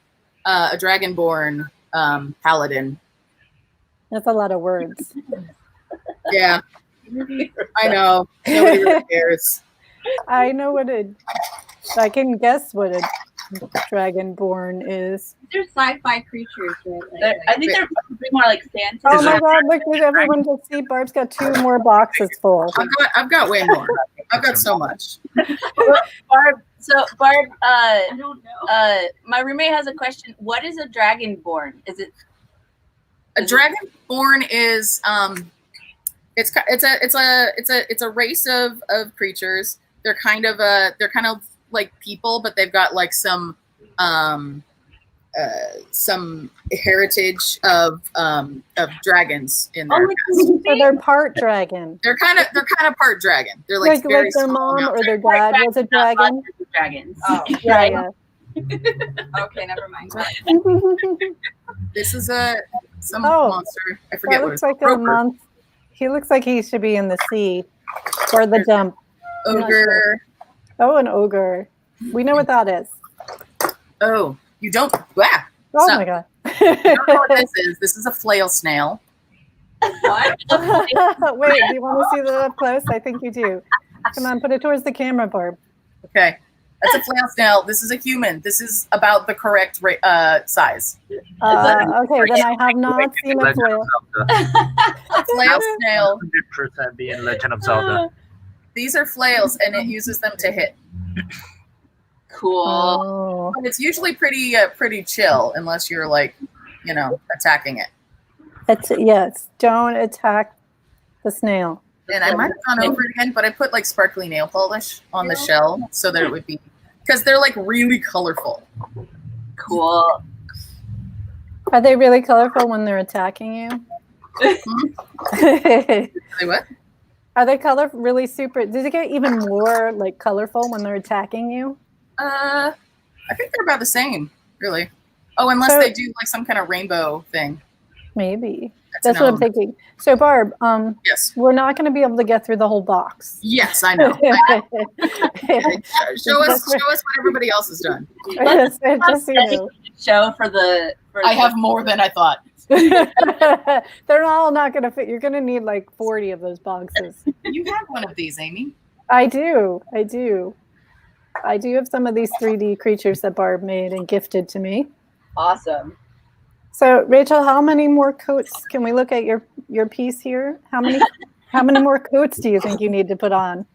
paladin. That's a lot of words. Yeah, I know. Nobody really cares. I know I can guess what a dragonborn is. They're sci-fi creatures, right? I think they're more like fantasy. Oh my God! Look, everyone can see. Barb's got 2 more boxes full. I've got way more. I've got so much. Barb, I don't know. my roommate has a question. What is a dragonborn? Is it A dragonborn is it's a race of creatures. They're kind of like people, but they've got like some heritage of dragons in their past. So they're part dragon. They're kind of part dragon. They're like very their small mom or amounts. their dad was a dragon. dragons? Oh, Yeah. okay, never mind. This is some Oh, monster. I That forget what looks it's like called. a month. He looks like he should be in the sea or the dump. I'm not Ogre. sure. Oh, an ogre. We know what that is. Oh, you don't. Ah, Oh So- my God. you don't know what this is. This is a flail snail. What? Wait, do you want to see that up close? I think you do. Come on, put it towards the camera, Barb. Okay, that's a flail snail. This is a human. This is about the correct size. Okay, then I have not seen a flail. A flail snail. 100% be in Legend of Zelda. These are flails, and it uses them to hit. Cool. Oh. But it's usually pretty chill, unless you're like, attacking it. Yes, don't attack the snail. And I might have gone over it again, but I put like sparkly nail polish on the shell so that it would be, because they're like really colorful. Cool. Are they really colorful when they're attacking you? Say what? Are they really super? Does it get even more like colorful when they're attacking you? I think they're about the same, really. Oh, unless they do like some kind of rainbow thing. Maybe. That's what I'm thinking. So Barb, Yes. we're not going to be able to get through the whole box. Yes, I know. Show us what everybody else has done. Just so you know. Show for I have more than I thought. They're all not going to fit. You're going to need like 40 of those boxes. You have one of these, Amy. I do have some of these 3D creatures that Barb made and gifted to me. Awesome. So Rachel, how many more coats? Can we look at your piece here? How many more coats do you think you need to put on?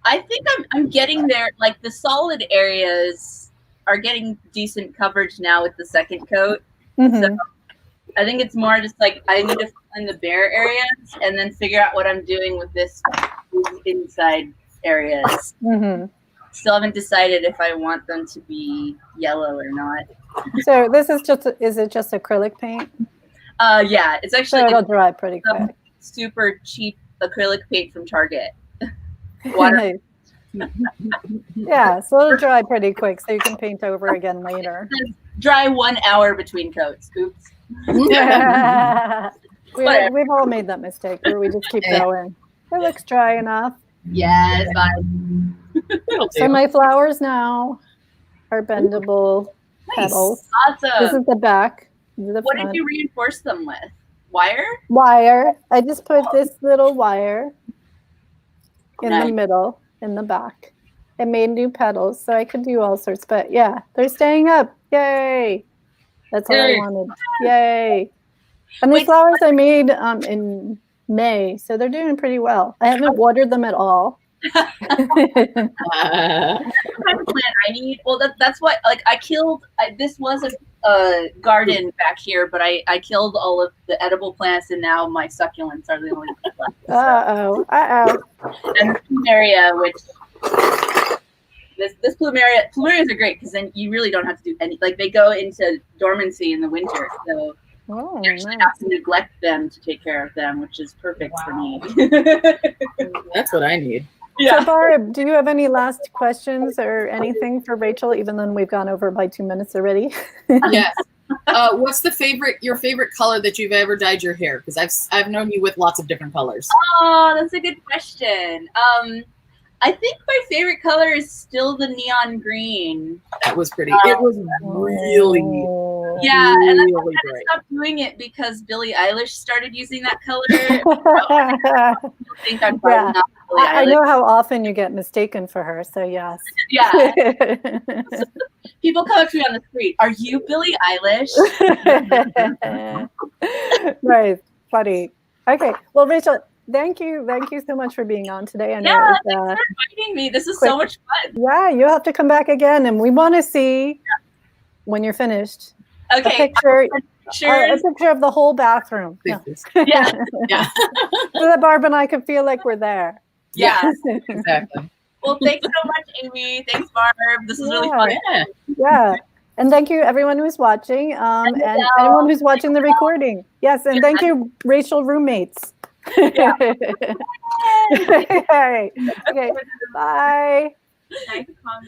I think I'm getting there. Like the solid areas are getting decent coverage now with the second coat. Mm-hmm. So I think it's more just like I need to fill in the bare areas and then figure out what I'm doing with these inside areas. Mm-hmm. Still haven't decided if I want them to be yellow or not. So this is it just acrylic paint? Yeah, it's So actually it'll dry pretty quick. super cheap acrylic paint from Target. Water. Yeah, so it'll dry pretty quick, so you can paint over again later. Dry 1 hour between coats. Oops. We've all made that mistake where we just keep going. It looks dry enough. Yes, fine. So my flowers now are bendable petals. This Awesome. is the back. This is the What front. did you reinforce them with? Wire? Wire. I just put this little wire in the Nice. middle, in the back. It made new petals, so I could do all sorts. But yeah, they're staying up. Yay! That's what I Yay. wanted. Yay! And these Wait. flowers I made in May, so they're doing pretty well. I haven't watered them at all. What kind of plant I need? Well, that's what, like, this was a garden back here, but I killed all of the edible plants, and now my succulents are the only ones left. So. Uh-oh. And the plumeria, which this plumerias are great because then you really don't have to do any, like, they go into dormancy in the winter, so Oh, you actually nice. have to neglect them to take care of them, which is perfect for me. That's what I need. So Barb, do you have any last questions or anything for Rachel, even though we've gone over by 2 minutes already? Yes. What's your favorite color that you've ever dyed your hair? Because I've known you with lots of different colors. Oh, that's a good question. I think my favorite color is still the neon green. That was pretty. It was really, Yeah, and I really had to bright. stop doing it because Billie Eilish started using that color. I think I'm probably Yeah. not Billie I Eilish. know how often you get mistaken for her, so yes. Yeah, people come up to me on the street. Are you Billie Eilish? Right, funny. Okay, well, Rachel, thank you so much for being on today. I know Yeah, it's, thanks for inviting me. This is quick. so much fun. yeah, you'll have to come back again, and we want to see when you're finished a Okay, picture, a cheers. picture of the whole bathroom. Yeah. Yeah, Yeah, So that Barb and I could feel like we're there. yeah. exactly. Well, thanks so much, Amy. Thanks, Barb. This is really fun. Yeah. Yeah. And thank you, everyone who's watching, and anyone who's watching the recording. Yes, and thank you, Rachel roommates. Yeah. Okay, bye. Nice combo.